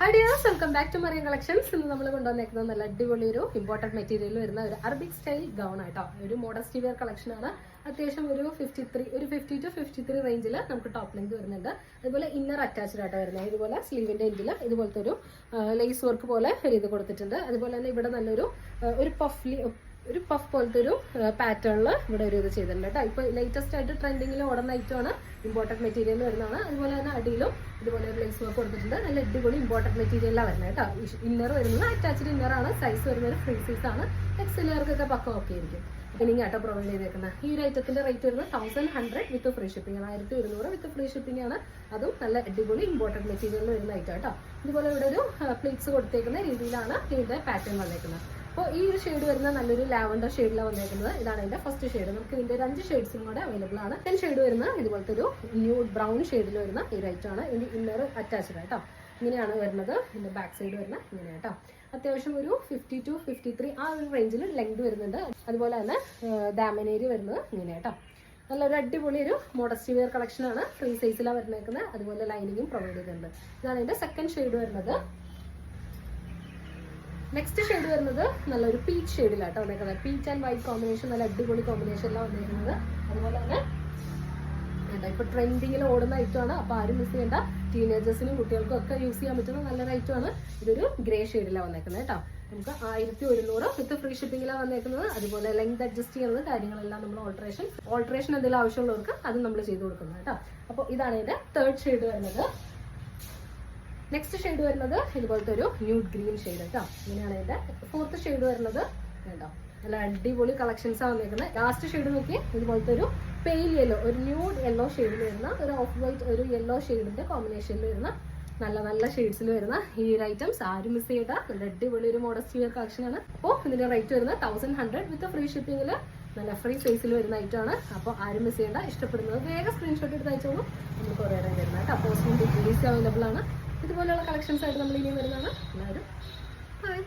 Hi dears, welcome back to Marian Collections. ഇന്ന് നമ്മൾ കൊണ്ടുവന്നേക്കുന്നത് നല്ല അടിപൊളി ഒരു ഇമ്പോർട്ടന്റ് മെറ്റീരിയലിൽ വരുന്ന ഒരു അറബിക് സ്റ്റൈൽ ഗൗൺ ആട്ടോ. ഒരു മോഡസ്റ്റി വെയർ കളക്ഷൻ ആണ്. അത്യാവശ്യം ഒരു 50 to 53 റേഞ്ചിൽ നമുക്ക് ടോപ്പ് ലെങ്ത് വരുന്നുണ്ട്. അതുപോലെ ഇന്നർ അറ്റാച്ച്ഡ് ആയിട്ട് വരുന്നത്. ഇതുപോലെ സ്ലീവിന്റെ എൻഡിൽ ഇതുപോലത്തെ ഒരു ലേസ് വർക്ക് പോലെ ഇത് കൊടുത്തിട്ടുണ്ട്. അതുപോലെ തന്നെ ഇവിടെ നല്ലൊരു ഒരു പഫ് പോലത്തെ ഒരു പാറ്റേണിൽ ഇവിടെ ഒരു ഇത് ചെയ്തിട്ടുണ്ട് കേട്ടോ. ഇപ്പോൾ ലേറ്റസ്റ്റ് ആയിട്ട് ട്രെൻഡിങ്ങിൽ ഓടുന്ന ഐറ്റമാണ്. ഇമ്പോർട്ടൻറ്റ് മെറ്റീരിയൽ വരുന്നതാണ്. അതുപോലെ തന്നെ അടിയിലും ഇതുപോലെ ഒരു ലേസ് വർക്ക് കൊടുത്തിട്ടുണ്ട്. നല്ല അടിപൊളി ഇമ്പോർട്ടൻറ്റ് മെറ്റീരിയലാണ് വരുന്നത് കേട്ടോ. ഇന്നർ വരുന്നത് അറ്റാച്ച്ഡ് ഇന്നറാണ്. സൈസ് വരുന്നത് ഫ്രീ സൈസ് ആണ്. എക്സലുകാർക്കൊക്കെ പക്ക ഓക്കെ ആയിരിക്കും. അപ്പം നിങ്ങൾ കേട്ടോ പ്രൊവൈഡ് ചെയ്തേക്കുന്നത് ഈ ഒരു ഐറ്റത്തിന്റെ റേറ്റ് വരുന്നത് 1100 വിത്ത് ഫ്രീ ഷിപ്പിംഗ് ആണ്. 1200 വിത്ത് ഫ്രീ ഷിപ്പിംഗ് ആണ്. അതും നല്ല അടിപൊളി ഇമ്പോർട്ടൻറ്റ് മെറ്റീരിയൽ വരുന്ന ഐറ്റം കേട്ടോ. ഇതുപോലെ ഇവിടെ ഒരു പ്ലേറ്റ്സ് കൊടുത്തേക്കുന്ന രീതിയിലാണ് ഇതിന്റെ പാറ്റേൺ വന്നേക്കുന്നത്. അപ്പോൾ ഈ ഒരു ഷെയ്ഡ് വരുന്ന നല്ലൊരു ലാവൻഡർ ഷെയ്ഡിലാണ് വന്നേക്കുന്നത്. ഇതാണ് ഇതിന്റെ ഫസ്റ്റ് ഷെയ്ഡ്. നമുക്ക് ഇതിന്റെ 5 ഷെയ്ഡ്സും കൂടെ അവൈലബിൾ ആണ്. 10 ഷെയ്ഡ് വരുന്ന ഇതുപോലത്തെ ഒരു ന്യൂഡ് ബ്രൗൺ ഷെയ്ഡിൽ വരുന്ന ഈ റൈറ്റ് ആണ്. ഇതിന്റെ ഇന്നർ അറ്റാച്ച്ഡ് കേട്ടോ. ഇങ്ങനെയാണ് വരുന്നത്. ഇതിന്റെ ബാക്ക് സൈഡ് വരുന്ന ഇങ്ങനെ കേട്ടോ. അത്യാവശ്യം ഒരു 50 to 53 ആ ഒരു റേഞ്ചിൽ ലെങ്ത് വരുന്നുണ്ട്. അതുപോലെ തന്നെ ദാമനേരി വരുന്നത് ഇങ്ങനെ കേട്ടോ. നല്ലൊരു അടിപൊളി ഒരു മോഡസ്റ്റി വെയർ കളക്ഷൻ ആണ്. ഫ്രീ സൈസിലാണ് വരുന്നേക്കുന്നത്. അതുപോലെ ലൈനിങ്ങും പ്രൊവൈഡ് ചെയ്തിട്ടുണ്ട്. ഇതാണ് ഇതിന്റെ സെക്കൻഡ് ഷെയ്ഡ് വരുന്നത്. നെക്സ്റ്റ് ഷെയ്ഡ് വരുന്നത് നല്ലൊരു പീച്ച് ഷെയ്ഡിലാട്ടോ വന്നേക്കുന്നത്. പീച്ച് ആൻഡ് വൈറ്റ് കോമ്പിനേഷൻ, നല്ല അടിപൊളി കോമ്പിനേഷനിലാണ് വന്നിരിക്കുന്നത്. അതുപോലെ തന്നെ ഇപ്പൊ ട്രെൻഡിങ്ങിൽ ഓടുന്ന ഐറ്റമാണ്. അപ്പൊ ആരും മിസ് ചെയ്യേണ്ട. ടീനേജേഴ്സിനും കുട്ടികൾക്കും ഒക്കെ യൂസ് ചെയ്യാൻ പറ്റുന്ന നല്ലൊരു ഐറ്റമാണ്. ഇതൊരു ഗ്രേ ഷെയ്ഡിലാണ് വന്നേക്കുന്നത് കേട്ടോ. നമുക്ക് 1100 വിത്ത് ഫ്രീ ഷിപ്പിംഗിലാണ് വന്നേക്കുന്നത്. അതുപോലെ ലെങ്ത് അഡ്ജസ്റ്റ് ചെയ്യുന്നത് കാര്യങ്ങളെല്ലാം നമ്മൾ ഓൾട്രേഷൻ എന്തെങ്കിലും ആവശ്യമുള്ളവർക്ക് അത് നമ്മൾ ചെയ്ത് കൊടുക്കുന്നത് കേട്ടോ. അപ്പോൾ ഇതാണ് ഇതിന്റെ തേർഡ് ഷെയ്ഡ് വരുന്നത്. നെക്സ്റ്റ് ഷെയ്ഡ് വരുന്നത് ഇതുപോലത്തെ ഒരു ന്യൂഡ് ഗ്രീൻ ഷെയ്ഡ് കേട്ടോ. ഇങ്ങനെയാണ് ഇതിന്റെ ഫോർത്ത് ഷെയ്ഡ് വരുന്നത് കേട്ടോ. നല്ല അടിപൊളി കളക്ഷൻസ് ആണ് വന്നിരിക്കുന്നത്. ലാസ്റ്റ് ഷെയ്ഡ് നോക്കി ഇതുപോലത്തെ ഒരു പെയിൽ യെല്ലോ, ഒരു ന്യൂഡ് യെല്ലോ ഷെയ്ഡിൽ വരുന്ന ഒരു ഓഫ് വൈറ്റ് ഒരു യെല്ലോ ഷെയ്ഡിന്റെ കോമ്പിനേഷനിൽ വരുന്ന നല്ല ഷെയ്ഡ്സിൽ വരുന്ന ഈ ഒരു ഐറ്റംസ് ആരും മിസ് ചെയ്ത നല്ല അടിപൊളി ഒരു മോഡസ്റ്റി വെയർ കളക്ഷൻ ആണ്. അപ്പോൾ ഇതിന്റെ റേറ്റ് വരുന്നത് 1100 വിത്ത് ഫ്രീ ഷിപ്പിംഗിൽ നല്ല ഫ്രീ സൈസിൽ വരുന്ന ഐറ്റമാണ്. അപ്പോൾ ആരും മിസ് ചെയ്യേണ്ട. ഇഷ്ടപ്പെടുന്നത് വേഗം സ്ക്രീൻഷോട്ട് എടുത്ത് അയച്ചോളൂ. നമുക്ക് കുറേ വരുന്നത് കേട്ടോ. പോസ്റ്റ്മെന്റ് ഡീറ്റെയിൽസ് അവൈലബിൾ ആണ്. ഇതുപോലെയുള്ള കളക്ഷൻസ് ആയിട്ട് നമ്മൾ ഇനിയും വരുന്നതാണ്. എല്ലാവരും ബൈ.